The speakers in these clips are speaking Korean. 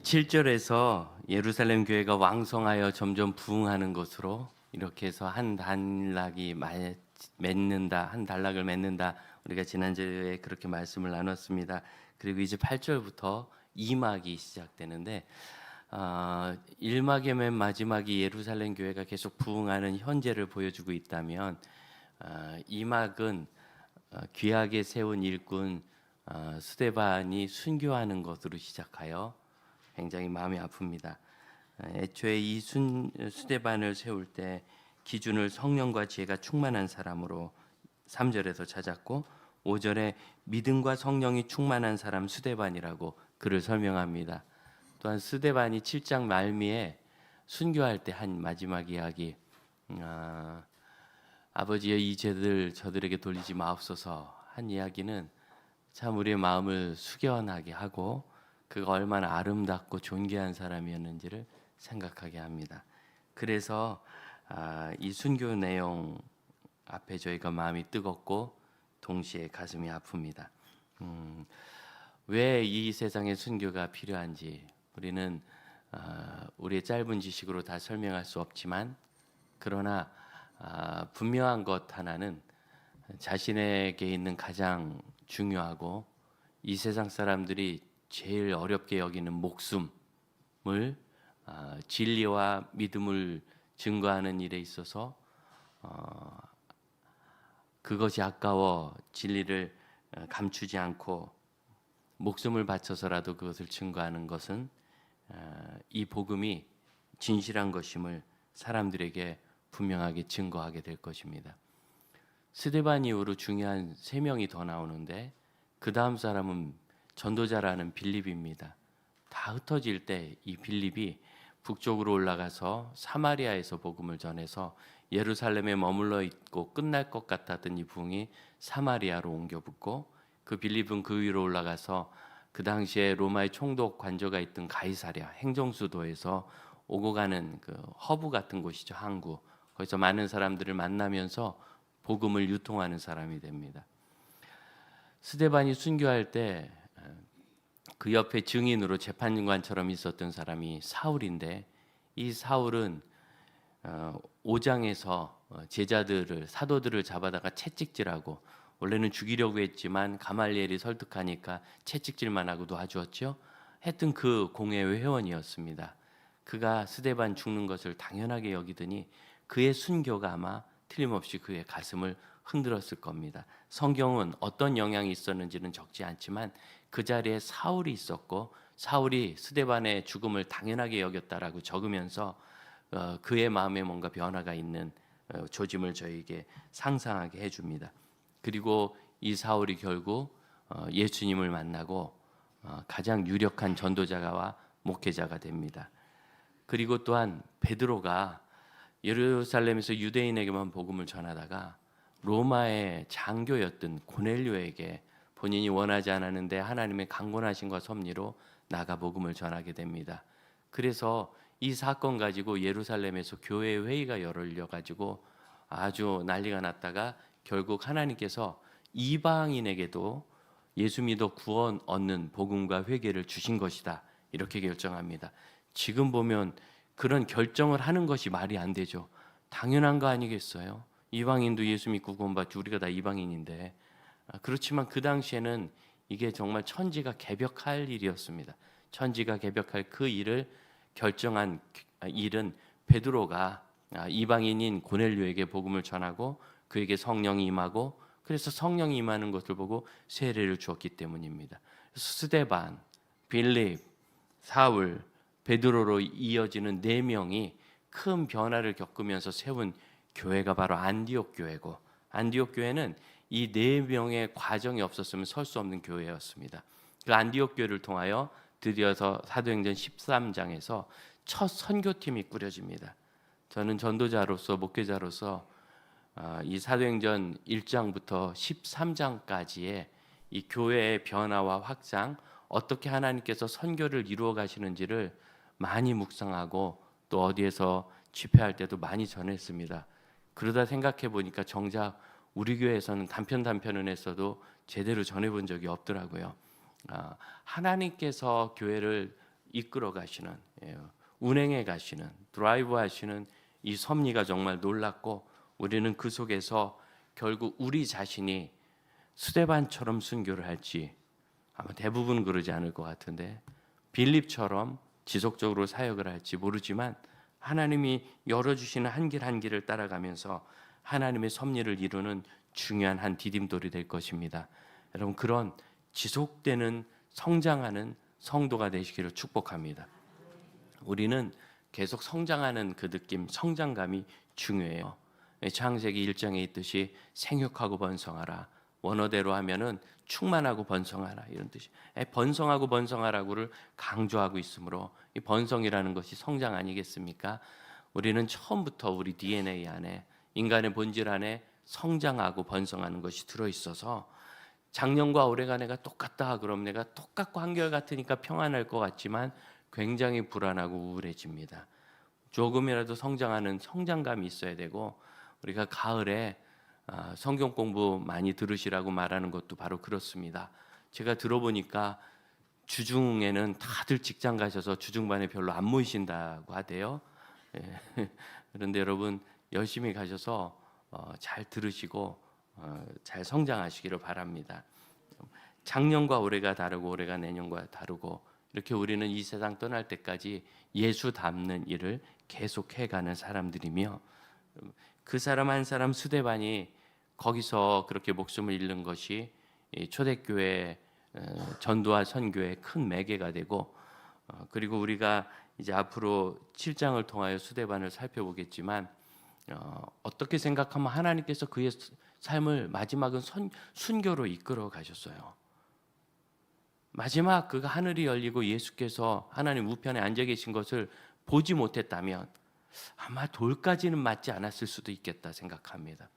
7절에서 예루살렘 교회가 왕성하여 점점 부흥하는 것으로 이렇게 해서 한 단락이 맺는다, 한 단락을 맺는다. 우리가 지난주에 그렇게 말씀을 나눴습니다. 그리고 이제 8절부터 2막이 시작되는데 1막의 맨 마지막이 예루살렘 교회가 계속 부흥하는 현재를 보여주고 있다면 2막은 귀하게 세운 일꾼 스데반이 순교하는 것으로 시작하여 굉장히 마음이 아픕니다. 애초에 이 스데반을 세울 때 기준을 성령과 지혜가 충만한 사람으로 3절에서 찾았고 5절에 믿음과 성령이 충만한 사람 스데반이라고 그를 설명합니다. 또한 스데반이 7장 말미에 순교할 때 한 마지막 이야기, 아버지여 이 죄들 저들에게 돌리지 마옵소서 한 이야기는 참 우리의 마음을 숙연하게 하고 그가 얼마나 아름답고 존귀한 사람이었는지를 생각하게 합니다. 그래서 이 순교 내용 앞에 저희가 마음이 뜨겁고 동시에 가슴이 아픕니다. 왜 이 세상에 순교가 필요한지 우리는 우리의 짧은 지식으로 다 설명할 수 없지만 그러나 분명한 것 하나는 자신에게 있는 가장 중요하고 이 세상 사람들이 제일 어렵게 여기는 목숨을 진리와 믿음을 증거하는 일에 있어서 그것이 아까워 진리를 감추지 않고 목숨을 바쳐서라도 그것을 증거하는 것은 이 복음이 진실한 것임을 사람들에게 분명하게 증거하게 될 것입니다. 스데반 이후로 중요한 3명이 더 나오는데 그 다음 사람은 전도자라는 빌립입니다. 다 흩어질 때 이 빌립이 북쪽으로 올라가서 사마리아에서 복음을 전해서 예루살렘에 머물러 있고 끝날 것 같았던 이 부흥이 사마리아로 옮겨 붙고 그 빌립은 그 위로 올라가서 그 당시에 로마의 총독 관저가 있던 가이사랴 행정수도에서 오고 가는 그 허브 같은 곳이죠. 항구. 거기서 많은 사람들을 만나면서 복음을 유통하는 사람이 됩니다. 스데반이 순교할 때 그 옆에 증인으로 재판관처럼 있었던 사람이 사울인데 이 사울은 5장에서 제자들을 사도들을 잡아다가 채찍질하고 원래는 죽이려고 했지만 가말리엘이 설득하니까 채찍질만 하고 도와주었죠. 하여튼 그 공회의 회원이었습니다. 그가 스데반 죽는 것을 당연하게 여기더니 그의 순교가 아마 틀림없이 그의 가슴을 흔들었을 겁니다. 성경은 어떤 영향이 있었는지는 적지 않지만 그 자리에 사울이 있었고 사울이 스데반의 죽음을 당연하게 여겼다라고 적으면서 그의 마음에 뭔가 변화가 있는 조짐을 저에게 상상하게 해줍니다. 그리고 이 사울이 결국 예수님을 만나고 가장 유력한 전도자와 목회자가 됩니다. 그리고 또한 베드로가 예루살렘에서 유대인에게만 복음을 전하다가 로마의 장교였던 고넬료에게 본인이 원하지 않았는데 하나님의 강권하심과 섭리로 나가 복음을 전하게 됩니다. 그래서 이 사건 가지고 예루살렘에서 교회 회의가 열려 가지고 아주 난리가 났다가 결국 하나님께서 이방인에게도 예수 믿어 구원 얻는 복음과 회개를 주신 것이다. 이렇게 결정합니다. 지금 보면 그런 결정을 하는 것이 말이 안 되죠. 당연한 거 아니겠어요? 이방인도 예수 믿고 구원받지 우리가 다 이방인인데. 그렇지만 그 당시에는 이게 정말 천지가 개벽할 일이었습니다. 천지가 개벽할 그 일을 결정한 일은 베드로가 이방인인 고넬료에게 복음을 전하고 그에게 성령이 임하고 그래서 성령이 임하는 것을 보고 세례를 주었기 때문입니다. 스데반, 빌립, 사울, 베드로로 이어지는 4명이 큰 변화를 겪으면서 세운 교회가 바로 안디옥 교회고 안디옥 교회는 이 4명의 과정이 없었으면 설 수 없는 교회였습니다. 그 안디옥 교회를 통하여 드디어서 사도행전 13장에서 첫 선교팀이 꾸려집니다. 저는 전도자로서 목회자로서 이 사도행전 1장부터 13장까지의 이 교회의 변화와 확장, 어떻게 하나님께서 선교를 이루어 가시는지를 많이 묵상하고 또 어디에서 집회할 때도 많이 전했습니다. 그러다 생각해 보니까 정작 우리 교회에서는 단편은 했어도 제대로 전해본 적이 없더라고요. 하나님께서 교회를 이끌어 가시는, 운행해 가시는, 드라이브 하시는 이 섭리가 정말 놀랍고, 우리는 그 속에서 결국 우리 자신이 스데반처럼 순교를 할지, 아마 대부분 그러지 않을 것 같은데 빌립처럼 지속적으로 사역을 할지 모르지만, 하나님이 열어주시는 한 길 한 길을 따라가면서 하나님의 섭리를 이루는 중요한 한 디딤돌이 될 것입니다. 여러분, 그런 지속되는 성장하는 성도가 되시기를 축복합니다. 우리는 계속 성장하는 그 느낌, 성장감이 중요해요. 창세기 1장에 있듯이 생육하고 번성하라. 원어대로 하면은 충만하고 번성하라, 이런 뜻이. 번성하고 번성하라고를 강조하고 있으므로, 이 번성이라는 것이 성장 아니겠습니까? 우리는 처음부터 우리 DNA 안에, 인간의 본질 안에 성장하고 번성하는 것이 들어 있어서, 작년과 올해가 내가 똑같다 그럼 내가 똑같고 한결같으니까 평안할 것 같지만 굉장히 불안하고 우울해집니다. 조금이라도 성장하는 성장감이 있어야 되고, 우리가 가을에 성경 공부 많이 들으시라고 말하는 것도 바로 그렇습니다. 제가 들어보니까 주중에는 다들 직장 가셔서 주중반에 별로 안 모이신다고 하대요. 그런데 여러분, 열심히 가셔서 잘 들으시고 잘 성장하시기를 바랍니다. 작년과 올해가 다르고 올해가 내년과 다르고, 이렇게 우리는 이 세상 떠날 때까지 예수 닮는 일을 계속해가는 사람들이며, 그 사람 한 사람 스데반이 거기서 그렇게 목숨을 잃는 것이 초대교회 전도와 선교의 큰 매개가 되고, 그리고 우리가 이제 앞으로 7장을 통하여 스데반을 살펴보겠지만, 어떻게 생각하면 하나님께서 그의 삶을 마지막은 순교로 이끌어 가셨어요. 마지막 그가 하늘이 열리고 예수께서 하나님 우편에 앉아 계신 것을 보지 못했다면 아마 돌까지는 맞지 않았을 수도 있겠다 생각합니다.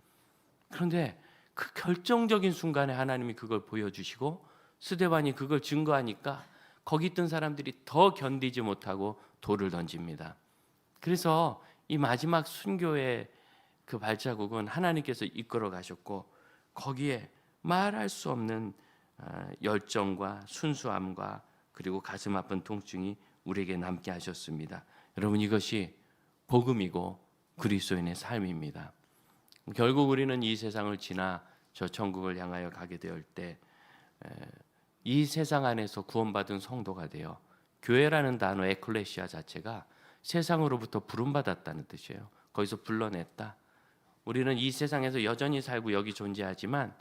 그런데 그 결정적인 순간에 하나님이 그걸 보여주시고 스데반이 그걸 증거하니까 거기 있던 사람들이 더 견디지 못하고 돌을 던집니다. 그래서 이 마지막 순교의 그 발자국은 하나님께서 이끌어 가셨고, 거기에 말할 수 없는 열정과 순수함과 그리고 가슴 아픈 통증이 우리에게 남게 하셨습니다. 여러분, 이것이 복음이고 그리스도인의 삶입니다. 결국 우리는 이 세상을 지나 저 천국을 향하여 가게 될 때 이 세상 안에서 구원받은 성도가 되어, 교회라는 단어 에클레시아 자체가 세상으로부터 부름받았다는 뜻이에요. 거기서 불러냈다. 우리는 이 세상에서 여전히 살고 여기 존재하지만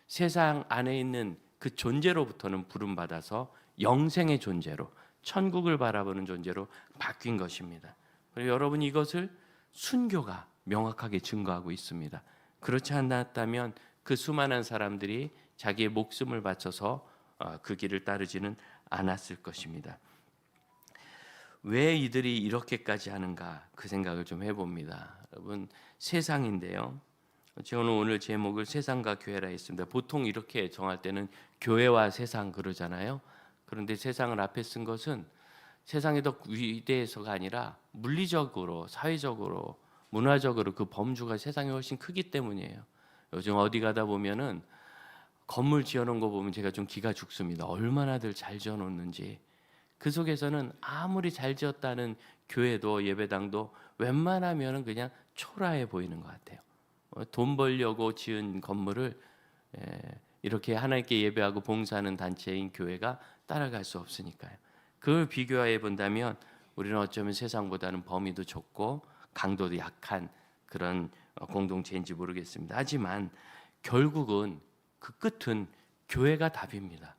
세상 안에 있는 그 존재로부터는 부름받아서 영생의 존재로, 천국을 바라보는 존재로 바뀐 것입니다. 그리고 여러분, 이것을 순교가 명확하게 증거하고 있습니다. 그렇지 않았다면 그 수많은 사람들이 자기의 목숨을 바쳐서 그 길을 따르지는 않았을 것입니다. 왜 이들이 이렇게까지 하는가, 그 생각을 좀 해봅니다. 여러분, 세상인데요, 저는 오늘 제목을 세상과 교회라 했습니다. 보통 이렇게 정할 때는 교회와 세상 그러잖아요. 그런데 세상을 앞에 쓴 것은 세상이 더 위대해서가 아니라 물리적으로, 사회적으로, 문화적으로 그 범주가 세상이 훨씬 크기 때문이에요. 요즘 어디 가다 보면은 건물 지어놓은 거 보면 제가 좀 기가 죽습니다. 얼마나들 잘 지어놓는지. 그 속에서는 아무리 잘 지었다는 교회도 예배당도 웬만하면은 그냥 초라해 보이는 것 같아요. 돈 벌려고 지은 건물을 이렇게 하나님께 예배하고 봉사하는 단체인 교회가 따라갈 수 없으니까요. 그걸 비교해 본다면 우리는 어쩌면 세상보다는 범위도 좁고 강도도 약한 그런 공동체인지 모르겠습니다. 하지만 결국은 그 끝은 교회가 답입니다.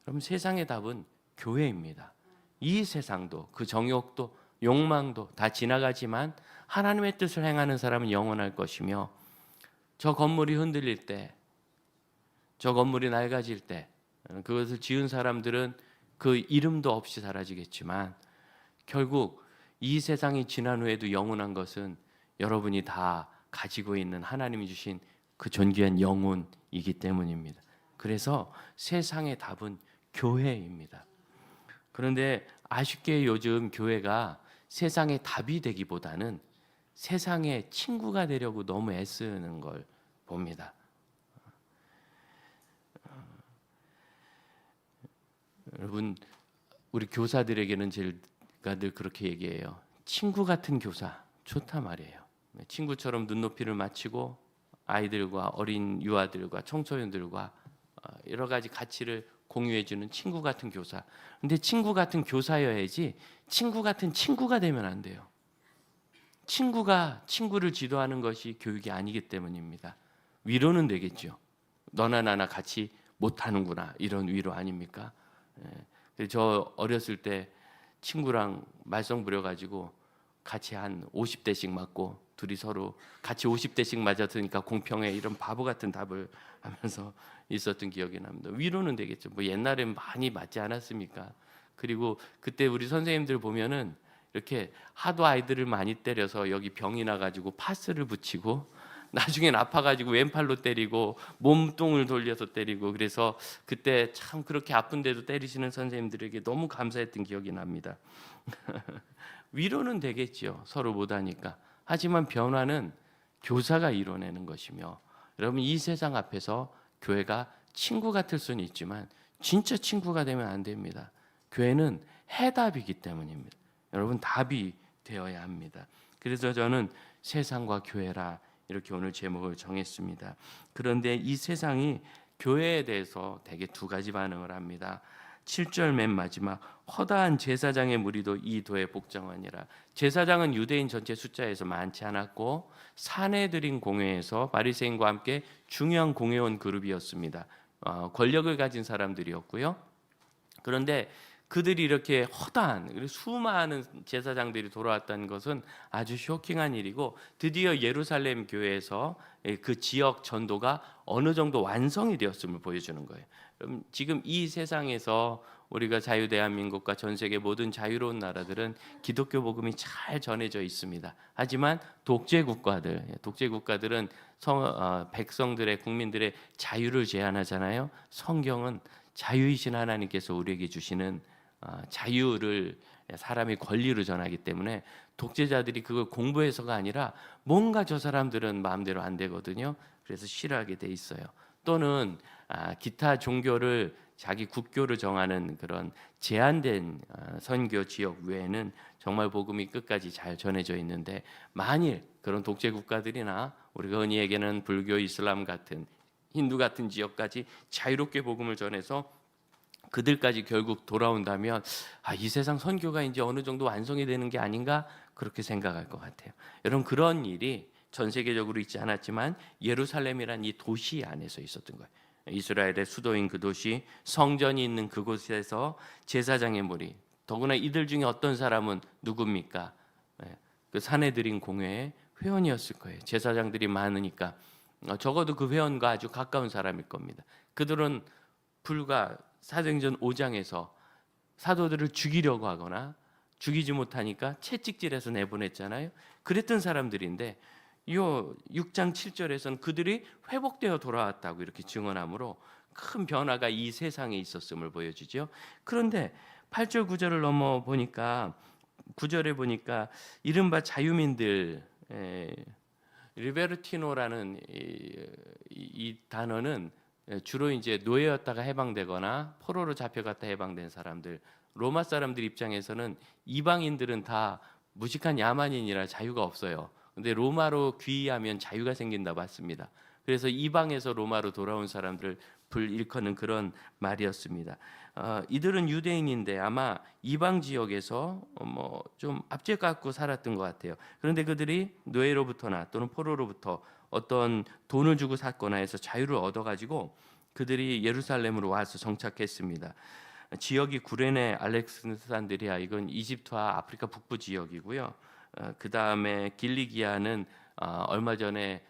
그럼 세상의 답은 교회입니다. 이 세상도, 그 정욕도 욕망도 다 지나가지만 하나님의 뜻을 행하는 사람은 영원할 것이며, 저 건물이 흔들릴 때, 저 건물이 낡아질 때, 그것을 지은 사람들은 그 이름도 없이 사라지겠지만 결국 이 세상이 지난 후에도 영원한 것은 여러분이 다 가지고 있는 하나님이 주신 그 존귀한 영혼이기 때문입니다. 그래서 세상의 답은 교회입니다. 그런데 아쉽게 요즘 교회가 세상의 답이 되기보다는 세상의 친구가 되려고 너무 애쓰는 걸 봅니다. 여러분, 우리 교사들에게는 제가 늘 그렇게 얘기해요. 친구 같은 교사 좋다 말이에요. 친구처럼 눈높이를 맞추고 아이들과 어린 유아들과 청소년들과 여러 가지 가치를 공유해주는 친구 같은 교사. 근데 친구 같은 교사여야지 친구 같은 친구가 되면 안 돼요. 친구가 친구를 지도하는 것이 교육이 아니기 때문입니다. 위로는 되겠죠. 너나 나나 같이 못하는구나 이런 위로 아닙니까? 저 어렸을 때 친구랑 말썽 부려가지고 같이 한 50대씩 맞고 둘이 서로 같이 50대씩 맞았으니까 공평해 이런 바보 같은 답을 하면서 있었던 기억이 납니다. 위로는 되겠죠. 뭐 옛날엔 많이 맞지 않았습니까? 그리고 그때 우리 선생님들 보면은 이렇게 하도 아이들을 많이 때려서 여기 병이 나가지고 파스를 붙이고 나중엔 아파가지고 왼팔로 때리고 몸통을 돌려서 때리고 그래서 그때 참 그렇게 아픈데도 때리시는 선생님들에게 너무 감사했던 기억이 납니다. 위로는 되겠죠. 서로 못하니까. 하지만 변화는 교사가 이뤄내는 것이며 여러분 이 세상 앞에서 교회가 친구 같을 수는 있지만 진짜 친구가 되면 안 됩니다. 교회는 해답이기 때문입니다. 여러분 답이 되어야 합니다. 그래서 저는 세상과 교회라 이렇게 오늘 제목을 정했습니다. 그런데 이 세상이 교회에 대해서 대개 두 가지 반응을 합니다. 7절 맨 마지막 허다한 제사장의 무리도 이 도에 복종하니라. 제사장은 유대인 전체 숫자에서 많지 않았고 사내들인 공회에서 바리새인과 함께 중요한 공회원 그룹이었습니다. 권력을 가진 사람들이었고요. 그런데 그들이 이렇게 허다한 수많은 제사장들이 돌아왔다는 것은 아주 쇼킹한 일이고 드디어 예루살렘 교회에서 그 지역 전도가 어느 정도 완성이 되었음을 보여주는 거예요. 그럼 지금 이 세상에서 우리가 자유대한민국과 전 세계 모든 자유로운 나라들은 기독교 복음이 잘 전해져 있습니다. 하지만 독재 국가들은 백성들의 국민들의 자유를 제한하잖아요. 성경은 자유이신 하나님께서 우리에게 주시는 자유를 사람의 권리로 전하기 때문에 독재자들이 그걸 공부해서가 아니라 뭔가 저 사람들은 마음대로 안 되거든요. 그래서 싫어하게 돼 있어요. 또는 기타 종교를 자기 국교를 정하는 그런 제한된 선교 지역 외에는 정말 복음이 끝까지 잘 전해져 있는데 만일 그런 독재 국가들이나 우리가 흔히 얘기하는 불교, 이슬람 같은 힌두 같은 지역까지 자유롭게 복음을 전해서 그들까지 결국 돌아온다면 이 세상 선교가 이제 어느 정도 완성이 되는 게 아닌가 그렇게 생각할 것 같아요. 여러분 그런 일이 전 세계적으로 있지 않았지만 예루살렘이란 이 도시 안에서 있었던 거예요. 이스라엘의 수도인 그 도시 성전이 있는 그곳에서 제사장의 무리 더구나 이들 중에 어떤 사람은 누굽니까? 그 사내들인 공회의 회원이었을 거예요. 제사장들이 많으니까 적어도 그 회원과 아주 가까운 사람일 겁니다. 그들은 불과 사도행전 5장에서 사도들을 죽이려고 하거나 죽이지 못하니까 채찍질해서 내보냈잖아요. 그랬던 사람들인데 요 6장 7절에서는 그들이 회복되어 돌아왔다고 이렇게 증언하므로 큰 변화가 이 세상에 있었음을 보여주죠. 그런데 8절 9절을 넘어 보니까 9절에 보니까 이른바 자유민들 리베르티노라는 이 단어는 주로 이제 노예였다가 해방되거나 포로로 잡혀갔다 해방된 사람들, 로마 사람들 입장에서는 이방인들은 다 무식한 야만인이라 자유가 없어요. 근데 로마로 귀의하면 자유가 생긴다고 했습니다. 그래서 이방에서 로마로 돌아온 사람들 불일컫는 그런 말이었습니다. 이들은 유대인인데 아마 이방 지역에서 좀 압제갖고 살았던 것 같아요. 그런데 그들이 노예로부터나 또는 포로로부터 어떤 돈을 주고 샀거나 해서 자유를 얻어가지고 그들이 예루살렘으로 와서 정착했습니다. 지역이 구레네 알렉산드리아 이건 이집트와 아프리카 북부 지역이고요. 그 다음에 길리기아는 얼마 전에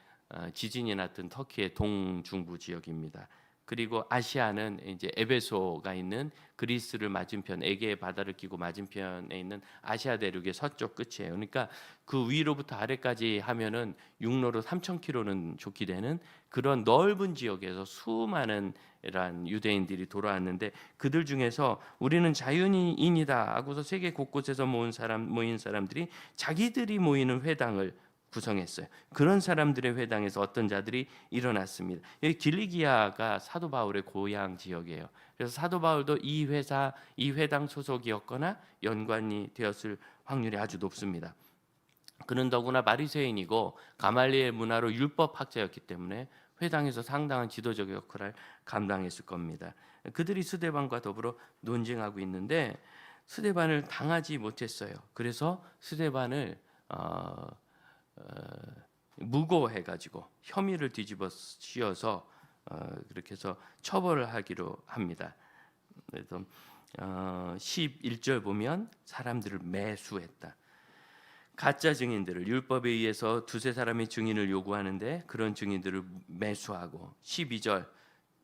지진이 났던 터키의 동중부 지역입니다. 그리고 아시아는 이제 에베소가 있는 그리스를 맞은편 에게의 바다를 끼고 맞은편에 있는 아시아 대륙의 서쪽 끝이에요. 그러니까 그 위로부터 아래까지 하면은 육로로 3,000km는 좋게 되는 그런 넓은 지역에서 수많은 이러한 유대인들이 돌아왔는데 그들 중에서 우리는 자유인이다 하고서 세계 곳곳에서 모인 사람들이 자기들이 모이는 회당을 구성했어요. 그런 사람들의 회당에서 어떤 자들이 일어났습니다. 여기 길리기아가 사도 바울의 고향 지역이에요. 그래서 사도 바울도 이 회당 소속이었거나 연관이 되었을 확률이 아주 높습니다. 그는 더구나 바리새인이고 가말리엘 문화로 율법 학자였기 때문에 회당에서 상당한 지도적 역할을 감당했을 겁니다. 그들이 스데반과 더불어 논쟁하고 있는데 스데반을 당하지 못했어요. 그래서 스데반을 무고해가지고 혐의를 뒤집어 씌워서 그렇게 해서 처벌을 하기로 합니다. 그래서 11절 보면 사람들을 매수했다. 가짜 증인들을 율법에 의해서 두세 사람의 증인을 요구하는데 그런 증인들을 매수하고 12절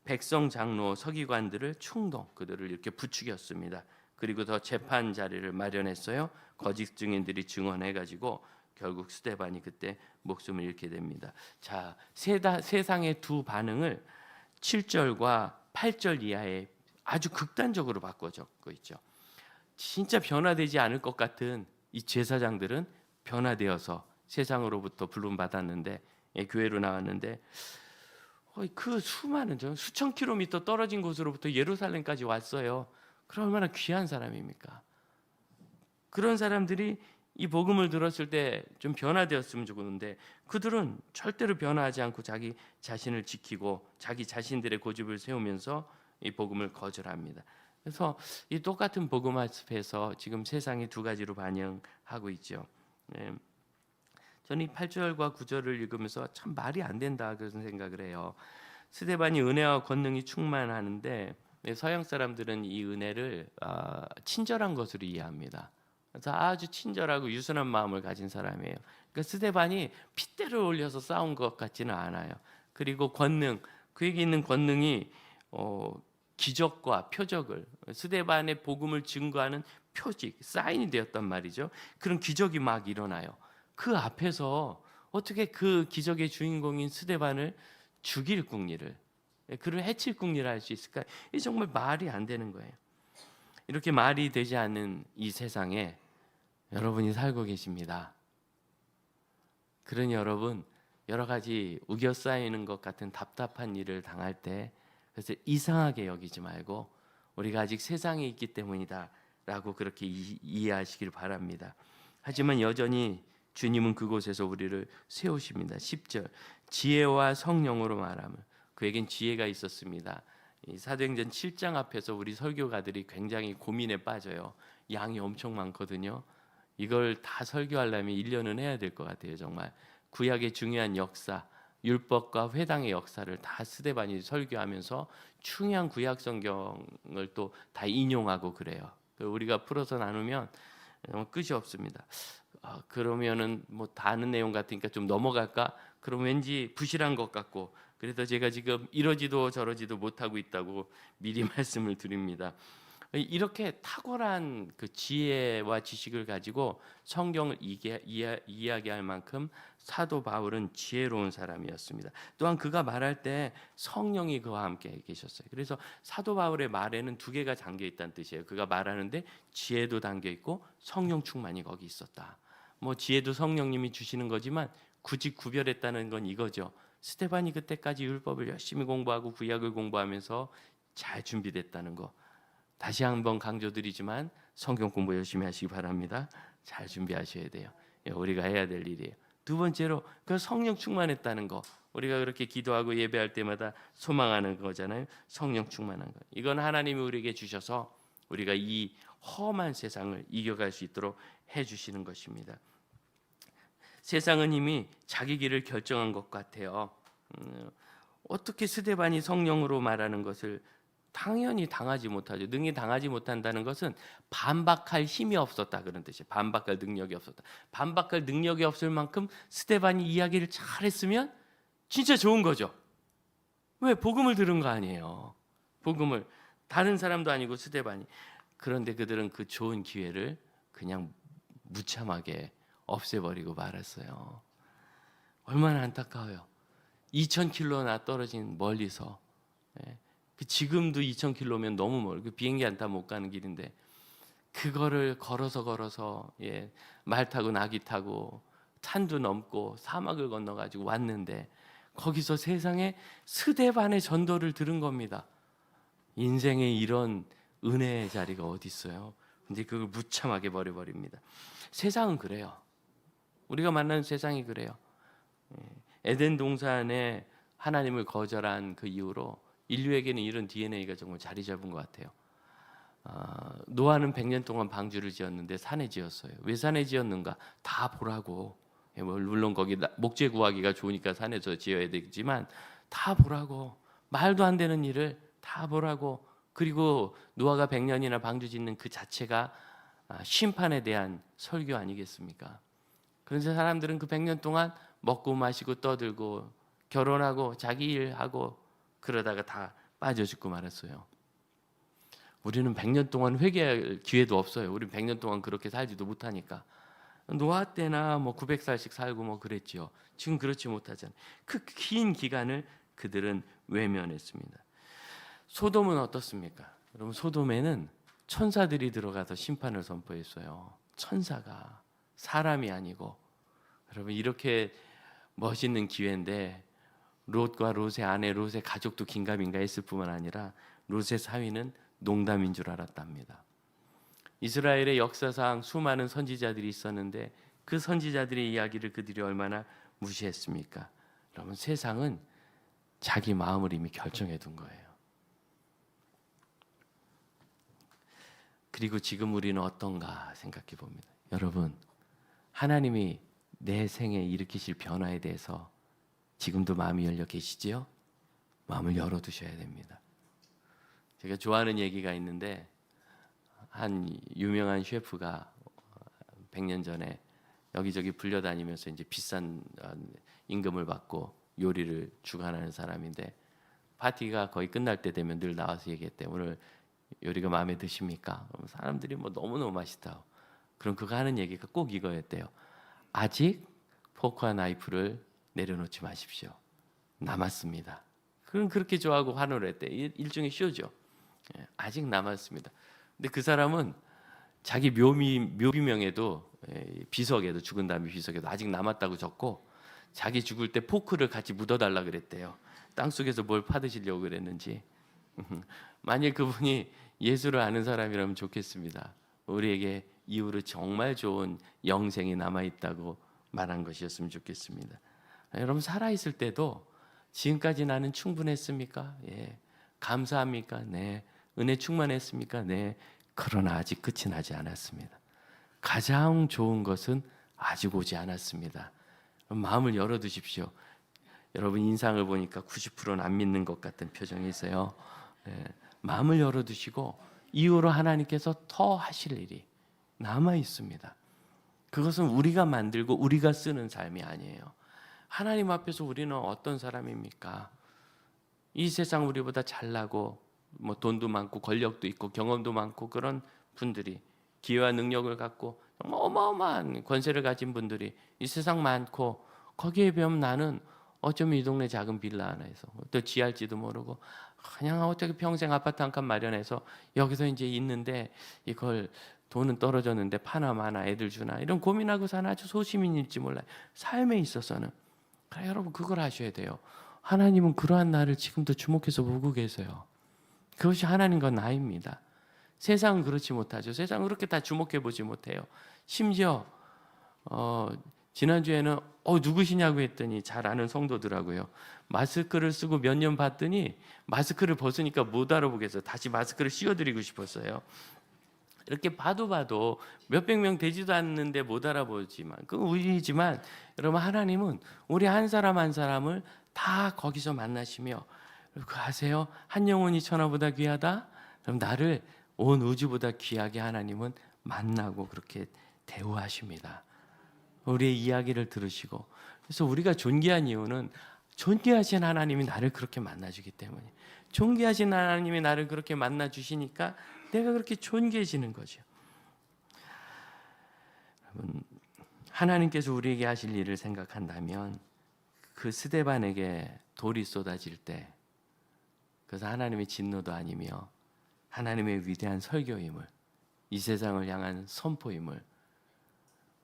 백성 장로 서기관들을 충동 그들을 이렇게 부추겼습니다. 그리고 더 재판 자리를 마련했어요. 거짓 증인들이 증언해가지고 결국 스데반이 그때 목숨을 잃게 됩니다. 자, 세상의 두 반응을 7절과 8절 이하에 아주 극단적으로 바꿔 적고 있죠. 진짜 변화되지 않을 것 같은 이 제사장들은 변화되어서 세상으로부터 부름 받았는데 교회로 나왔는데 그 수많은 수천 킬로미터 떨어진 곳으로부터 예루살렘까지 왔어요. 그럼 얼마나 귀한 사람입니까? 그런 사람들이 이 복음을 들었을 때 좀 변화되었으면 좋겠는데 그들은 절대로 변화하지 않고 자기 자신을 지키고 자기 자신들의 고집을 세우면서 이 복음을 거절합니다. 그래서 이 똑같은 복음 앞에서 지금 세상이 두 가지로 반영하고 있죠. 네. 저는 이 8절과 9절을 읽으면서 참 말이 안 된다 그런 생각을 해요. 스데반이 은혜와 권능이 충만하는데 서양 사람들은 이 은혜를 친절한 것으로 이해합니다. 그래서 아주 친절하고 유순한 마음을 가진 사람이에요. 그러니까 스데반이 핏대를 올려서 싸운 것 같지는 않아요. 그리고 권능, 그에게 있는 권능이 기적과 표적을 스데반의 복음을 증거하는 표직, 사인이 되었단 말이죠. 그런 기적이 막 일어나요. 그 앞에서 어떻게 그 기적의 주인공인 스데반을 죽일 궁리를, 그를 해칠 궁리를 할 수 있을까? 이 정말 말이 안 되는 거예요. 이렇게 말이 되지 않는 이 세상에 여러분이 살고 계십니다. 그러니 여러분 여러 가지 우겨싸이는 것 같은 답답한 일을 당할 때 그래서 이상하게 여기지 말고 우리가 아직 세상에 있기 때문이다 라고 그렇게 이해하시길 바랍니다. 하지만 여전히 주님은 그곳에서 우리를 세우십니다. 10절 지혜와 성령으로 말하면 그에겐 지혜가 있었습니다. 이 사도행전 7장 앞에서 우리 설교가들이 굉장히 고민에 빠져요. 양이 엄청 많거든요. 이걸 다 설교하려면 1년은 해야 될 것 같아요. 정말 구약의 중요한 역사, 율법과 회당의 역사를 다 스데반이 설교하면서 중요한 구약 성경을 또 다 인용하고 그래요. 우리가 풀어서 나누면 끝이 없습니다. 그러면은 뭐 다 아는 내용 같으니까 좀 넘어갈까? 그럼 왠지 부실한 것 같고 그래서 제가 지금 이러지도 저러지도 못하고 있다고 미리 말씀을 드립니다. 이렇게 탁월한 그 지혜와 지식을 가지고 성경을 이야기할 만큼 사도 바울은 지혜로운 사람이었습니다. 또한 그가 말할 때 성령이 그와 함께 계셨어요. 그래서 사도 바울의 말에는 두 개가 담겨 있다는 뜻이에요. 그가 말하는데 지혜도 담겨 있고 성령 충만이 거기 있었다. 뭐 지혜도 성령님이 주시는 거지만 굳이 구별했다는 건 이거죠. 스데반이 그때까지 율법을 열심히 공부하고 구약을 공부하면서 잘 준비됐다는 거. 다시 한번 강조드리지만 성경 공부 열심히 하시기 바랍니다. 잘 준비하셔야 돼요. 우리가 해야 될 일이에요. 두 번째로 그 성령 충만했다는 거. 우리가 그렇게 기도하고 예배할 때마다 소망하는 거잖아요. 성령 충만한 거. 이건 하나님이 우리에게 주셔서 우리가 이 험한 세상을 이겨갈 수 있도록 해주시는 것입니다. 세상은 이미 자기 길을 결정한 것 같아요. 어떻게 스데반이 성령으로 말하는 것을 당연히 당하지 못하죠. 능히 당하지 못한다는 것은 반박할 힘이 없었다 그런 뜻이에요. 반박할 능력이 없었다. 반박할 능력이 없을 만큼 스데반이 이야기를 잘했으면 진짜 좋은 거죠. 왜? 복음을 들은 거 아니에요. 복음을 다른 사람도 아니고 스데반이. 그런데 그들은 그 좋은 기회를 그냥 무참하게 없애버리고 말았어요. 얼마나 안타까워요. 2,000km나 떨어진 멀리서 지금도 2,000km면 너무 멀고 비행기 안 타면 못 가는 길인데 그거를 걸어서 말 타고 나귀 타고 산도 넘고 사막을 건너가지고 왔는데 거기서 세상에 스데반의 전도를 들은 겁니다. 인생에 이런 은혜의 자리가 어디 있어요? 근데 그걸 무참하게 버려버립니다. 세상은 그래요. 우리가 만나는 세상이 그래요. 에덴 동산에 하나님을 거절한 그 이후로 인류에게는 이런 DNA가 정말 자리 잡은 것 같아요. 노아는 100년 동안 방주를 지었는데 산에 지었어요. 왜 산에 지었는가? 다 보라고. 물론 거기 목재 구하기가 좋으니까 산에서 지어야 되지만 다 보라고. 말도 안 되는 일을 다 보라고. 그리고 노아가 100년이나 방주 짓는 그 자체가 심판에 대한 설교 아니겠습니까? 그런데 사람들은 그 100년 동안 먹고 마시고 떠들고 결혼하고 자기 일하고 그러다가 다 빠져 죽고 말았어요. 우리는 100년 동안 회개할 기회도 없어요. 우리는 100년 동안 그렇게 살지도 못하니까. 노아 때나 뭐 900살씩 살고 뭐 그랬지요. 지금 그렇지 못하잖아요. 그 긴 기간을 그들은 외면했습니다. 소돔은 어떻습니까? 여러분, 소돔에는 천사들이 들어가서 심판을 선포했어요. 천사가, 사람이 아니고. 여러분, 이렇게 멋있는 기회인데 롯과 롯의 아내, 롯의 가족도 긴가민가 했을 뿐만 아니라 롯의 사위는 농담인 줄 알았답니다. 이스라엘의 역사상 수많은 선지자들이 있었는데 그 선지자들의 이야기를 그들이 얼마나 무시했습니까? 여러분, 세상은 자기 마음을 이미 결정해 둔 거예요. 그리고 지금 우리는 어떤가 생각해 봅니다. 여러분, 하나님이 내 생에 일으키실 변화에 대해서 지금도 마음이 열려 계시지요? 마음을 열어두셔야 됩니다. 제가 좋아하는 얘기가 있는데 한 유명한 셰프가 100년 전에 여기저기 불려다니면서 이제 비싼 임금을 받고 요리를 주관하는 사람인데 파티가 거의 끝날 때 되면 늘 나와서 얘기했대. 오늘 요리가 마음에 드십니까? 그럼 사람들이 뭐 너무너무 맛있다고. 그럼 그가 하는 얘기가 꼭 이거였대요. 아직 포크와 나이프를 내려놓지 마십시오. 남았습니다. 그럼 그렇게 좋아하고 환호를 했대. 일종의 쇼죠. 아직 남았습니다. 근데 그 사람은 자기 묘비명에도 비석에도 죽은 다음에 비석에도 아직 남았다고 적고 자기 죽을 때 포크를 같이 묻어달라 그랬대요. 땅속에서 뭘 파드시려고 그랬는지. 만약 그분이 예수를 아는 사람이라면 좋겠습니다. 우리에게 이후로 정말 좋은 영생이 남아있다고 말한 것이었으면 좋겠습니다. 여러분, 살아있을 때도 지금까지 나는 충분했습니까? 예. 감사합니까? 네. 은혜 충만했습니까? 네. 그러나 아직 끝이 나지 않았습니다. 가장 좋은 것은 아직 오지 않았습니다. 마음을 열어두십시오. 여러분, 인상을 보니까 90%는 안 믿는 것 같은 표정이 있어요. 예. 마음을 열어두시고 이후로 하나님께서 더 하실 일이 남아 있습니다. 그것은 우리가 만들고 우리가 쓰는 삶이 아니에요. 하나님 앞에서 우리는 어떤 사람입니까? 이 세상 우리보다 잘나고 뭐 돈도 많고 권력도 있고 경험도 많고 그런 분들이 기회와 능력을 갖고 정말 어마어마한 권세를 가진 분들이 이 세상 많고 거기에 비하면 나는 어쩌면 이 동네 작은 빌라 하나에서 또 지할지도 모르고 그냥 어떻게 평생 아파트 한 칸 마련해서 여기서 이제 있는데 이걸 돈은 떨어졌는데 파나 마나 애들 주나 이런 고민하고 사는 아주 소시민일지 몰라요. 삶에 있어서는. 그래, 여러분, 그걸 아셔야 돼요. 하나님은 그러한 나를 지금도 주목해서 보고 계세요. 그것이 하나님과 나입니다. 세상은 그렇지 못하죠. 세상은 그렇게 다 주목해 보지 못해요. 심지어 지난주에는 누구시냐고 했더니 잘 아는 성도더라고요. 마스크를 쓰고 몇 년 봤더니 마스크를 벗으니까 못 알아보겠어요. 다시 마스크를 씌워드리고 싶었어요. 이렇게 봐도 몇백 명 되지도 않는데 못 알아보지만 그건 우리지만 여러분, 하나님은 우리 한 사람 한 사람을 다 거기서 만나시며 그 아세요? 한 영혼이 천하보다 귀하다? 그럼 나를 온 우주보다 귀하게 하나님은 만나고 그렇게 대우하십니다. 우리의 이야기를 들으시고. 그래서 우리가 존귀한 이유는 존귀하신 하나님이 나를 그렇게 만나주기 때문에, 존귀하신 하나님이 나를 그렇게 만나주시니까 내가 그렇게 존귀해지는 거죠. 여러분, 하나님께서 우리에게 하실 일을 생각한다면 그 스데반에게 돌이 쏟아질 때 그래서 하나님의 진노도 아니며 하나님의 위대한 설교임을, 이 세상을 향한 선포임을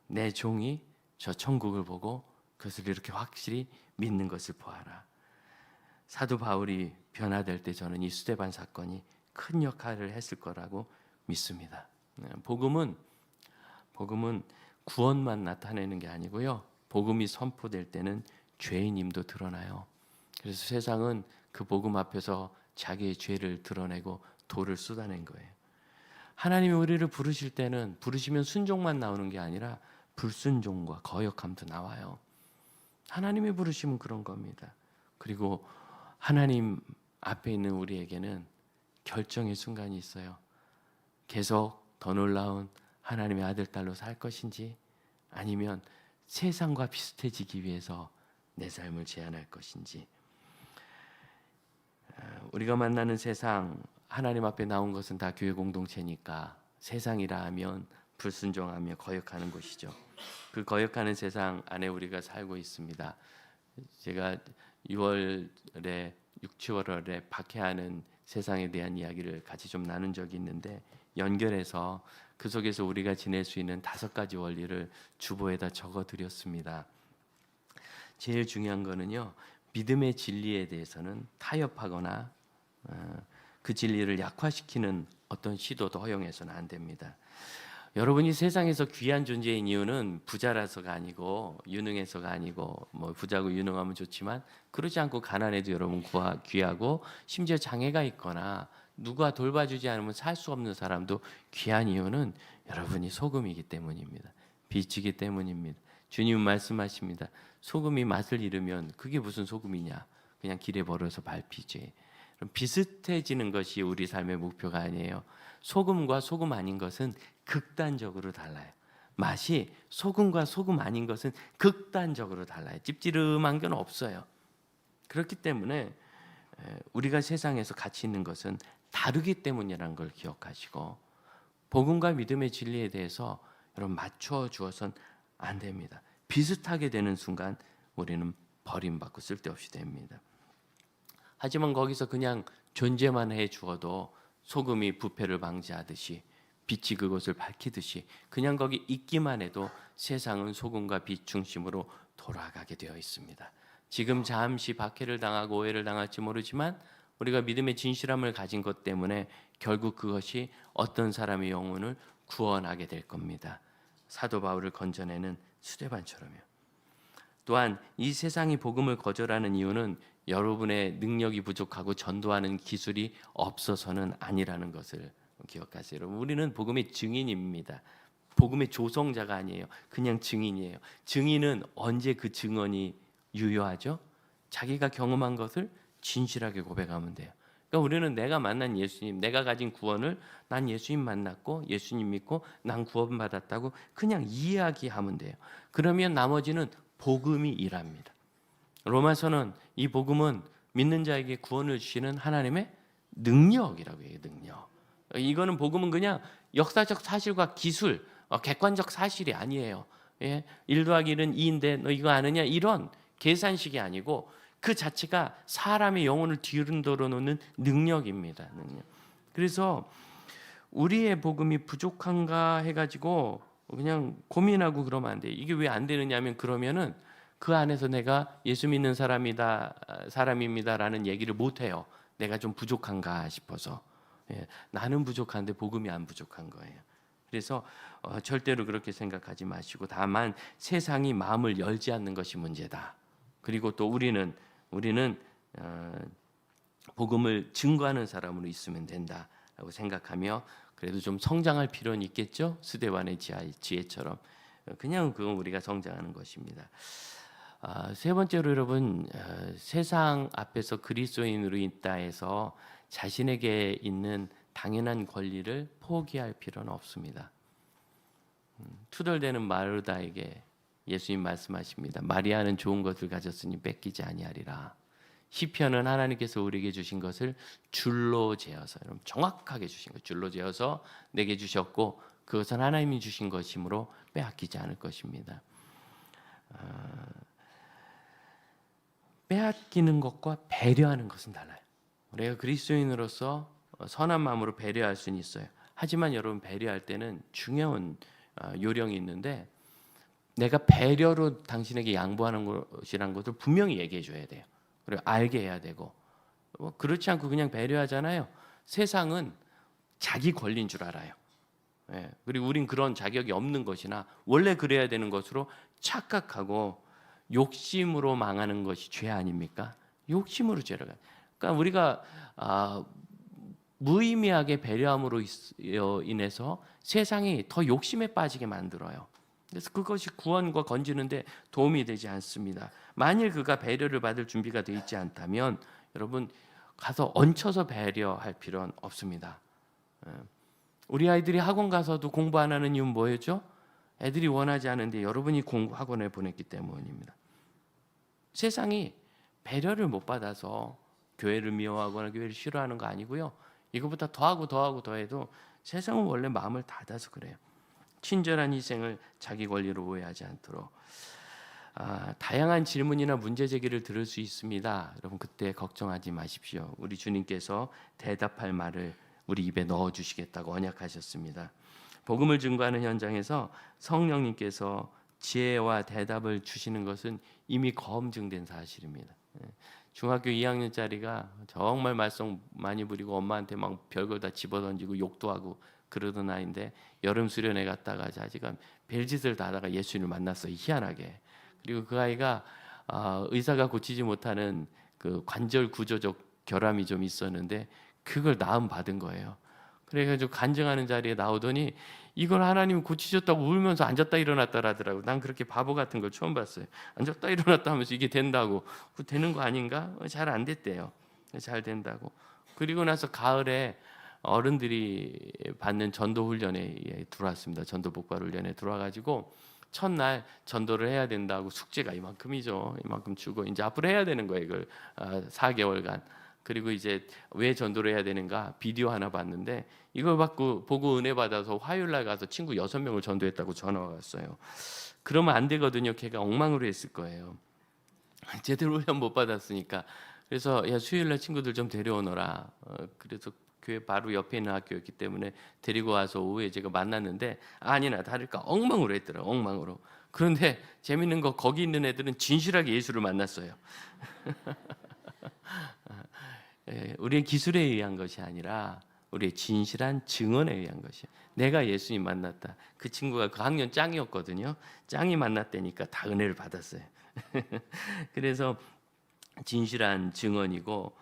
내 종이 저 천국을 보고 그것을 이렇게 확실히 믿는 것을 보아라. 사도 바울이 변화될 때 저는 이 스데반 사건이 큰 역할을 했을 거라고 믿습니다. 복음은 구원만 나타내는 게 아니고요. 복음이 선포될 때는 죄인임도 드러나요. 그래서 세상은 그 복음 앞에서 자기의 죄를 드러내고 돌을 쏟아낸 거예요. 하나님이 우리를 부르실 때는 부르시면 순종만 나오는 게 아니라 불순종과 거역함도 나와요. 하나님이 부르시면 그런 겁니다. 그리고 하나님 앞에 있는 우리에게는 결정의 순간이 있어요. 계속 더 놀라운 하나님의 아들, 딸로 살 것인지 아니면 세상과 비슷해지기 위해서 내 삶을 제한할 것인지. 우리가 만나는 세상, 하나님 앞에 나온 것은 다 교회 공동체니까 세상이라 하면 불순종하며 거역하는 것이죠. 그 거역하는 세상 안에 우리가 살고 있습니다. 제가 6월에 6, 7월에 박해하는 세상에 대한 이야기를 같이 좀 나눈 적이 있는데 연결해서 그 속에서 우리가 지낼 수 있는 5가지 원리를 주보에다 적어드렸습니다. 제일 중요한 거는요, 믿음의 진리에 대해서는 타협하거나 그 진리를 약화시키는 어떤 시도도 허용해서는 안 됩니다. 여러분이 세상에서 귀한 존재인 이유는 부자라서가 아니고 유능해서가 아니고 뭐 부자고 유능하면 좋지만 그러지 않고 가난해도 여러분 귀하고 심지어 장애가 있거나 누가 돌봐주지 않으면 살 수 없는 사람도 귀한 이유는 여러분이 소금이기 때문입니다. 빛이기 때문입니다. 주님은 말씀하십니다. 소금이 맛을 잃으면 그게 무슨 소금이냐? 그냥 길에 버려서 밟히지. 비슷해지는 것이 우리 삶의 목표가 아니에요. 소금과 소금 아닌 것은 극단적으로 달라요. 맛이 소금과 소금 아닌 것은 극단적으로 달라요. 찝찝한 건 없어요. 그렇기 때문에 우리가 세상에서 가치 있는 것은 다르기 때문이라는 걸 기억하시고 복음과 믿음의 진리에 대해서 여러분 맞춰 주어선 안 됩니다. 비슷하게 되는 순간 우리는 버림받고 쓸데없이 됩니다. 하지만 거기서 그냥 존재만 해 주어도 소금이 부패를 방지하듯이 빛이 그곳을 밝히듯이 그냥 거기 있기만 해도 세상은 소금과 빛 중심으로 돌아가게 되어 있습니다. 지금 잠시 박해를 당하고 오해를 당할지 모르지만 우리가 믿음의 진실함을 가진 것 때문에 결국 그것이 어떤 사람의 영혼을 구원하게 될 겁니다. 사도 바울을 건져내는 스데반처럼요. 또한 이 세상이 복음을 거절하는 이유는 여러분의 능력이 부족하고 전도하는 기술이 없어서는 아니라는 것을 기억하세요. 여러분, 우리는 복음의 증인입니다. 복음의 조성자가 아니에요. 그냥 증인이에요. 증인은 언제 그 증언이 유효하죠? 자기가 경험한 것을 진실하게 고백하면 돼요. 그러니까 우리는 내가 만난 예수님, 내가 가진 구원을 난 예수님 만났고 예수님 믿고 난 구원받았다고 그냥 이야기하면 돼요. 그러면 나머지는 복음이 일합니다. 로마서는 이 복음은 믿는 자에게 구원을 주시는 하나님의 능력이라고 해요. 능력. 이거는 복음은 그냥 역사적 사실과 기술, 객관적 사실이 아니에요. 1 더하기 1은 2인데 너 이거 아느냐? 이런 계산식이 아니고 그 자체가 사람의 영혼을 뒤흔들어 놓는 능력입니다. 능력. 그래서 우리의 복음이 부족한가 해가지고 그냥 고민하고 그러면 안 돼요. 이게 왜 안 되느냐면 그러면은 그 안에서 내가 예수 믿는 사람입니다라는 얘기를 못 해요. 내가 좀 부족한가 싶어서. 나는 부족한데 복음이 안 부족한 거예요. 그래서 절대로 그렇게 생각하지 마시고 다만 세상이 마음을 열지 않는 것이 문제다. 그리고 또 우리는 복음을 증거하는 사람으로 있으면 된다라고 생각하며 그래도 좀 성장할 필요는 있겠죠. 스데반의 지혜처럼 그냥 그건 우리가 성장하는 것입니다. 세 번째로 여러분 세상 앞에서 그리스도인으로 있다 해서 자신에게 있는 당연한 권리를 포기할 필요는 없습니다. 투덜대는 마르다에게 예수님 말씀하십니다. 마리아는 좋은 것을 가졌으니 뺏기지 아니하리라. 시편은 하나님께서 우리에게 주신 것을 줄로 재어서 여러분 정확하게 주신 것 줄로 재어서 내게 주셨고 그것은 하나님이 주신 것이므로 빼앗기지 않을 것입니다. 빼앗기는 것과 배려하는 것은 달라요. 우리가 그리스도인으로서 선한 마음으로 배려할 수는 있어요. 하지만 여러분 배려할 때는 중요한 요령이 있는데 내가 배려로 당신에게 양보하는 것이라는 것을 분명히 얘기해 줘야 돼요. 그리고 알게 해야 되고, 그렇지 않고 그냥 배려하잖아요. 세상은 자기 권리인 줄 알아요. 예, 그리고 우린 그런 자격이 없는 것이나 원래 그래야 되는 것으로 착각하고 욕심으로 망하는 것이 죄 아닙니까? 욕심으로 죄를 가요. 그러니까 우리가 무의미하게 배려함으로 인해서 세상이 더 욕심에 빠지게 만들어요. 그래서 그것이 구원과 건지는데 도움이 되지 않습니다. 만일 그가 배려를 받을 준비가 되어 있지 않다면 여러분 가서 얹혀서 배려할 필요는 없습니다. 우리 아이들이 학원 가서도 공부 안 하는 이유는 뭐였죠? 애들이 원하지 않은데 여러분이 학원에 보냈기 때문입니다. 세상이 배려를 못 받아서 교회를 미워하거나 교회를 싫어하는 거 아니고요. 이거보다 더해도 세상은 원래 마음을 닫아서 그래요. 친절한 희생을 자기 권리로 오해하지 않도록. 다양한 질문이나 문제 제기를 들을 수 있습니다. 여러분 그때 걱정하지 마십시오. 우리 주님께서 대답할 말을 우리 입에 넣어 주시겠다고 언약하셨습니다. 복음을 증거하는 현장에서 성령님께서 지혜와 대답을 주시는 것은 이미 검증된 사실입니다. 중학교 2학년짜리가 정말 말썽 많이 부리고 엄마한테 막 별걸 다 집어던지고 욕도 하고 그러던 아이인데 여름 수련회 갔다가 자지가 별짓을 다 하다가 예수님을 만났어요. 희한하게. 그리고 그 아이가 의사가 고치지 못하는 그 관절 구조적 결함이 좀 있었는데 그걸 나음 받은 거예요. 그래가지고 간증하는 자리에 나오더니 이걸 하나님 고치셨다고 울면서 앉았다 일어났다 하더라고. 난 그렇게 바보 같은 걸 처음 봤어요. 앉았다 일어났다 하면서 이게 된다고. 되는 거 아닌가? 잘 안 됐대요. 잘 된다고. 그리고 나서 가을에 어른들이 받는 전도 훈련에 들어왔습니다. 전도 복발 훈련에 들어와가지고 첫날 전도를 해야 된다고 숙제가 이만큼이죠. 이만큼 주고 이제 앞으로 해야 되는 거예요. 이걸 4개월간. 그리고 이제 왜 전도를 해야 되는가 비디오 하나 봤는데 이걸 보고 은혜 받아서 화요일 날 가서 친구 6명을 전도했다고 전화가 왔어요. 그러면 안 되거든요. 걔가 엉망으로 했을 거예요. 제대로 훈련 못 받았으니까. 그래서 야 수요일 날 친구들 좀 데려오너라. 그래서 교회 바로 옆에 있는 학교였기 때문에 데리고 와서 오후에 제가 만났는데 아니나 다를까 엉망으로 했더라고요. 엉망으로. 그런데 재밌는 거 거기 있는 애들은 진실하게 예수를 만났어요. 우리의 기술에 의한 것이 아니라 우리의 진실한 증언에 의한 것이에요. 내가 예수님 만났다. 그 친구가 그 학년 짱이었거든요. 짱이 만났다니까 다 은혜를 받았어요. 그래서 진실한 증언이고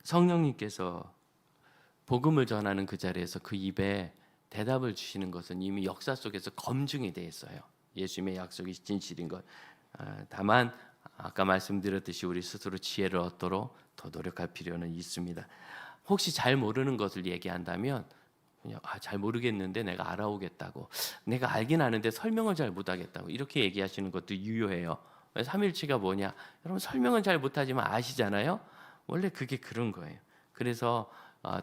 성령님께서 복음을 전하는 그 자리에서 그 입에 대답을 주시는 것은 이미 역사 속에서 검증이 돼 있어요. 예수님의 약속이 진실인 것. 다만 아까 말씀드렸듯이 우리 스스로 지혜를 얻도록 더 노력할 필요는 있습니다. 혹시 잘 모르는 것을 얘기한다면 그냥 잘 모르겠는데 내가 알아오겠다고, 내가 알긴 아는데 설명을 잘 못하겠다고 이렇게 얘기하시는 것도 유효해요. 삼일치가 뭐냐? 여러분 설명은 잘 못하지만 아시잖아요. 원래 그게 그런 거예요. 그래서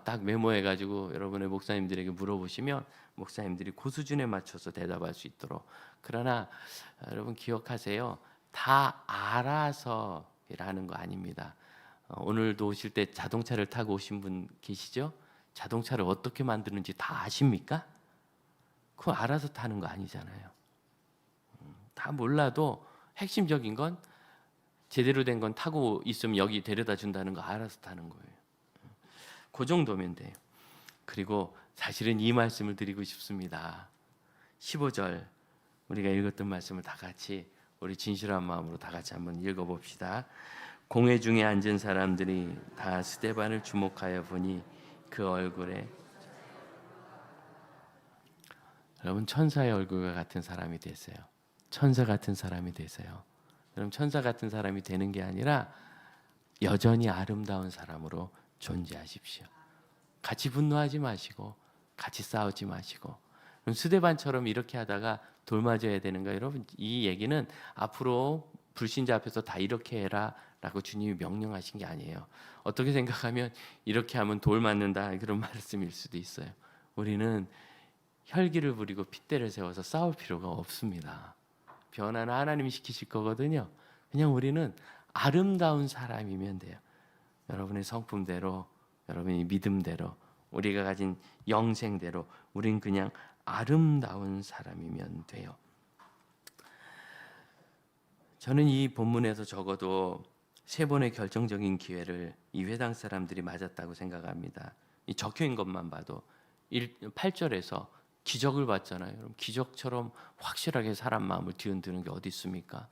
딱 메모해가지고 여러분의 목사님들에게 물어보시면 목사님들이 그 수준에 맞춰서 대답할 수 있도록. 그러나 여러분 기억하세요. 다 알아서 일하는 거 아닙니다. 오늘도 오실 때 자동차를 타고 오신 분 계시죠? 자동차를 어떻게 만드는지 다 아십니까? 그거 알아서 타는 거 아니잖아요. 다 몰라도 핵심적인 건 제대로 된 건 타고 있으면 여기 데려다 준다는 거 알아서 타는 거예요. 그 정도면 돼요. 그리고 사실은 이 말씀을 드리고 싶습니다. 15절 우리가 읽었던 말씀을 다 같이 우리 진실한 마음으로 다 같이 한번 읽어봅시다. 공회 중에 앉은 사람들이 다 스데반을 주목하여 보니 그 얼굴에 여러분 천사의 얼굴과 같은 사람이 되세요. 천사 같은 사람이 되세요. 여러분 천사 같은 사람이 되는 게 아니라 여전히 아름다운 사람으로 존재하십시오. 같이 분노하지 마시고 같이 싸우지 마시고 스데반처럼 이렇게 하다가 돌 맞아야 되는가? 여러분 이 얘기는 앞으로 불신자 앞에서 다 이렇게 해라 라고 주님이 명령하신 게 아니에요. 어떻게 생각하면 이렇게 하면 돌 맞는다 그런 말씀일 수도 있어요. 우리는 혈기를 부리고 핏대를 세워서 싸울 필요가 없습니다. 변화는 하나님이 시키실 거거든요. 그냥 우리는 아름다운 사람이면 돼요. 여러분의 성품대로, 여러분의 믿음대로, 우리가 가진 영생대로 우린 그냥 아름다운 사람이면 돼요. 저는 이 본문에서 적어도 3번의 결정적인 기회를 이 회당 사람들이 맞았다고 생각합니다. 이 적혀있는 것만 봐도 8절에서 기적을 봤잖아요. 그럼 기적처럼 확실하게 사람 마음을 뒤흔드는 게 어디 있습니까?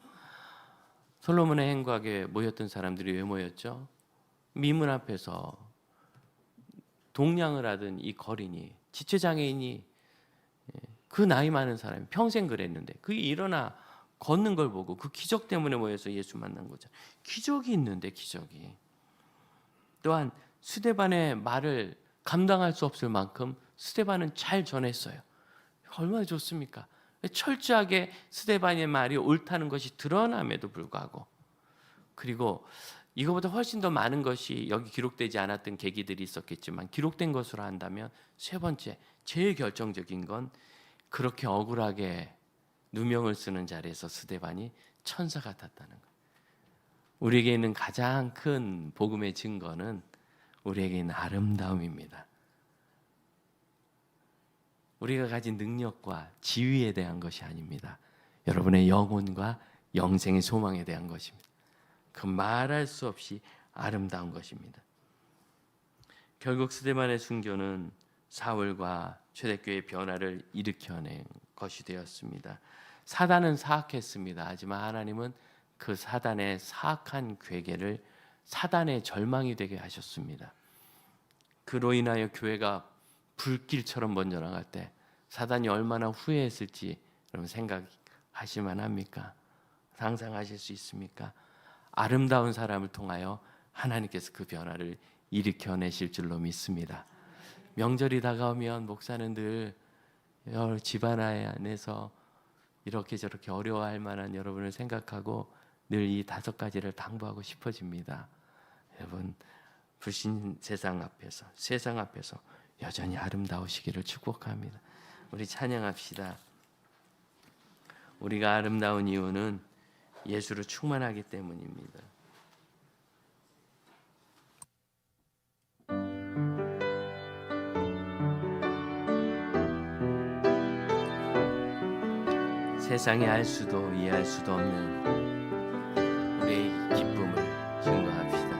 솔로몬의 행각에 모였던 사람들이 왜 모였죠? 미문 앞에서 동냥을 하던 이 거린이, 지체장애인이, 그 나이 많은 사람이 평생 그랬는데 그게 일어나 걷는 걸 보고 그 기적 때문에 모여서 예수 만난 거죠. 기적이 있는데, 기적이. 또한 스데반의 말을 감당할 수 없을 만큼 스데반은 잘 전했어요. 얼마나 좋습니까? 철저하게 스데반의 말이 옳다는 것이 드러남에도 불구하고, 그리고 이거보다 훨씬 더 많은 것이 여기 기록되지 않았던 계기들이 있었겠지만 기록된 것으로 한다면 3번째, 제일 결정적인 건 그렇게 억울하게 누명을 쓰는 자리에서 스데반이 천사 같았다는 거예요. 우리에게 있는 가장 큰 복음의 증거는 우리에게 있는 아름다움입니다. 우리가 가진 능력과 지위에 대한 것이 아닙니다. 여러분의 영혼과 영생의 소망에 대한 것입니다. 그 말할 수 없이 아름다운 것입니다. 결국 스데반의 순교는 사울과 초대교회의 변화를 일으켜낸 것이 되었습니다. 사단은 사악했습니다. 하지만 하나님은 그 사단의 사악한 괴계를 사단의 절망이 되게 하셨습니다. 그로 인하여 교회가 불길처럼 번져나갈 때 사단이 얼마나 후회했을지 여러분 생각하실 만합니까? 상상하실 수 있습니까? 아름다운 사람을 통하여 하나님께서 그 변화를 일으켜내실 줄로 믿습니다. 명절이 다가오면 목사는 늘 집안 안에서 이렇게 저렇게 어려워할 만한 여러분을 생각하고 늘 이 5가지를 당부하고 싶어집니다. 여러분, 불신 세상 앞에서 여전히 아름다우시기를 축복합니다. 우리 찬양합시다. 우리가 아름다운 이유는 예수로 충만하기 때문입니다. 세상이 알 수도 이해할 수도 없는 우리의 기쁨을 증거합시다.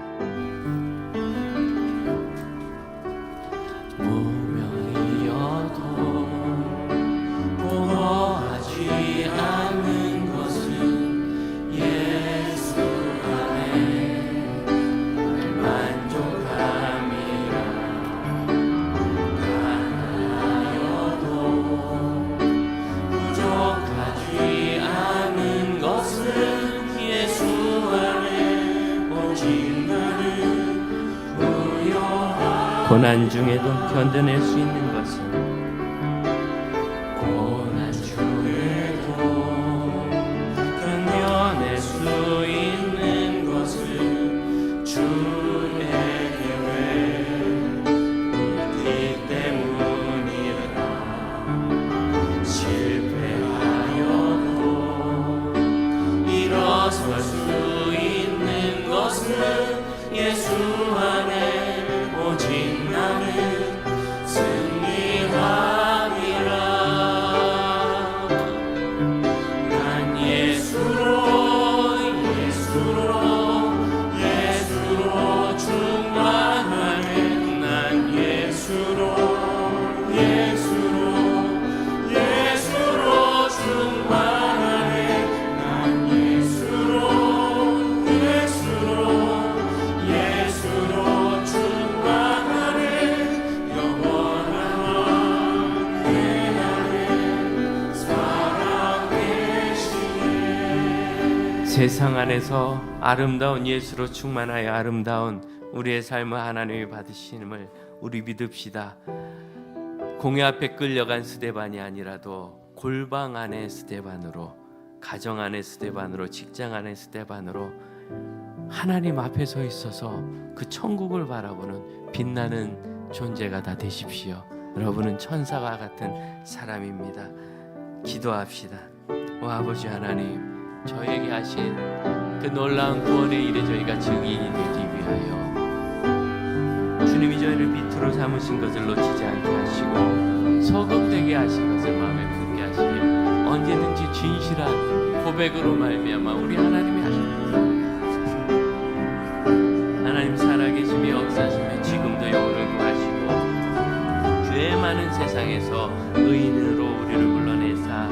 무명이어도 부러워하지 않는 것은 예수 안에 만족함이라. 가난하여도 부족하지 않은 것은 예수 안에 오직 나는 부요함. 고난 중에도 견뎌낼 수 있는 것은 고난 중에도 견뎌낼 수 있는 것은 주의 계획이기 때문이라. 실패하여도 일어설 수 있는 것은 예수 안에 오직 나는 승리함이라. 난 예수로 충만하네. 난 예수로 충만하네. 난 예수로 충만하네. 영원한 왕 내 안에 살아계시네. 세상 안에서 아름다운 예수로 충만하여 아름다운 우리의 삶을 하나님이 받으시는을 우리 믿읍시다. 공회 앞에 끌려간 스데반이 아니라도 골방 안의 스데반으로, 가정 안의 스데반으로, 직장 안의 스데반으로 하나님 앞에 서 있어서 그 천국을 바라보는 빛나는 존재가 다 되십시오. 여러분은 천사와 같은 사람입니다. 기도합시다. 오 아버지 하나님, 저에게 하신 그 놀라운 구원의 일에 저희가 증인이 되기 위하여 주님이 저희를 빛으로 삼으신 것을 놓치지 않게 하시고 소금되게 하신 것을 마음에 품게 하시며 언제든지 진실한 고백으로 말미암아 우리 하나님이 하십니다. 하나님 살아계심이 역사하시며 지금도 영혼을 구하시고 죄 많은 세상에서 의인으로 우리를 불러내사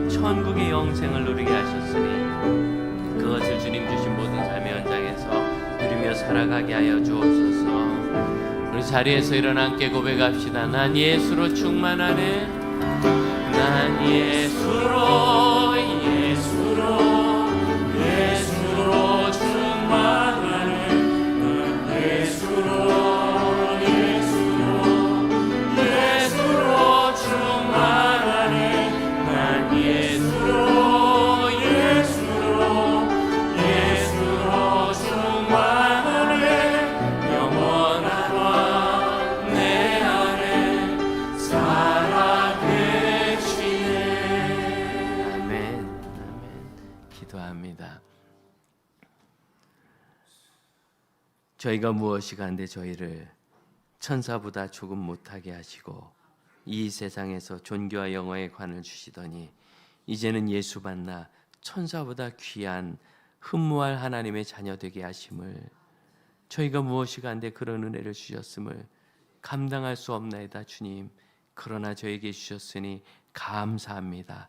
천국의 영생을 누리게 하셨으니 그것을 주님 주신 모든 삶의 현장에서 누리며 살아가게 하여 주옵소서. 우리 자리에서 일어나 함께 고백합시다. 난 예수로 충만하네. 난 예수로 충만하네. 난 예수로 충만하네. 난 예수로 충만하네. 영원한 내 안에 살아계시네. 아멘. 기도합니다. 저희가 무엇이 간데 저희를 천사보다 조금 못하게 하시고 이 세상에서 존귀와 영화의 관을 주시더니 이제는 예수 만나 천사보다 귀한 흠모할 하나님의 자녀 되게 하심을, 저희가 무엇이 간데 그런 은혜를 주셨음을 감당할 수 없나이다 주님. 그러나 저에게 주셨으니 감사합니다.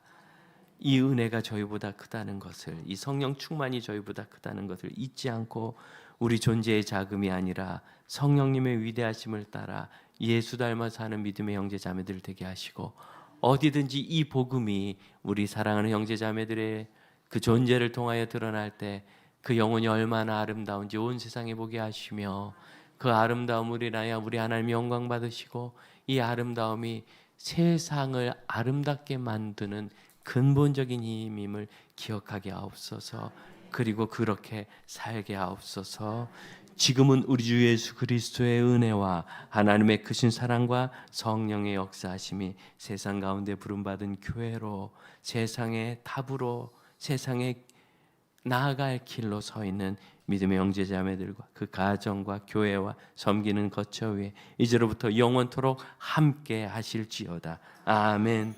이 은혜가 저희보다 크다는 것을, 이 성령 충만이 저희보다 크다는 것을 잊지 않고 우리 존재의 자금이 아니라 성령님의 위대하심을 따라 예수 닮아 사는 믿음의 형제 자매들 되게 하시고, 어디든지 이 복음이 우리 사랑하는 형제 자매들의 그 존재를 통하여 드러날 때 그 영혼이 얼마나 아름다운지 온 세상에 보게 하시며, 그 아름다움을 인하여 우리 하나님 영광 받으시고, 이 아름다움이 세상을 아름답게 만드는 근본적인 힘임을 기억하게 하옵소서. 그리고 그렇게 살게 하옵소서. 지금은 우리 주 예수 그리스도의 은혜와 하나님의 크신 사랑과 성령의 역사하심이 세상 가운데 부름받은 교회로, 세상의 답으로, 세상에 나아갈 길로 서 있는 믿음의 형제 자매들과 그 가정과 교회와 섬기는 거처 위에 이제로부터 영원토록 함께 하실지어다. 아멘.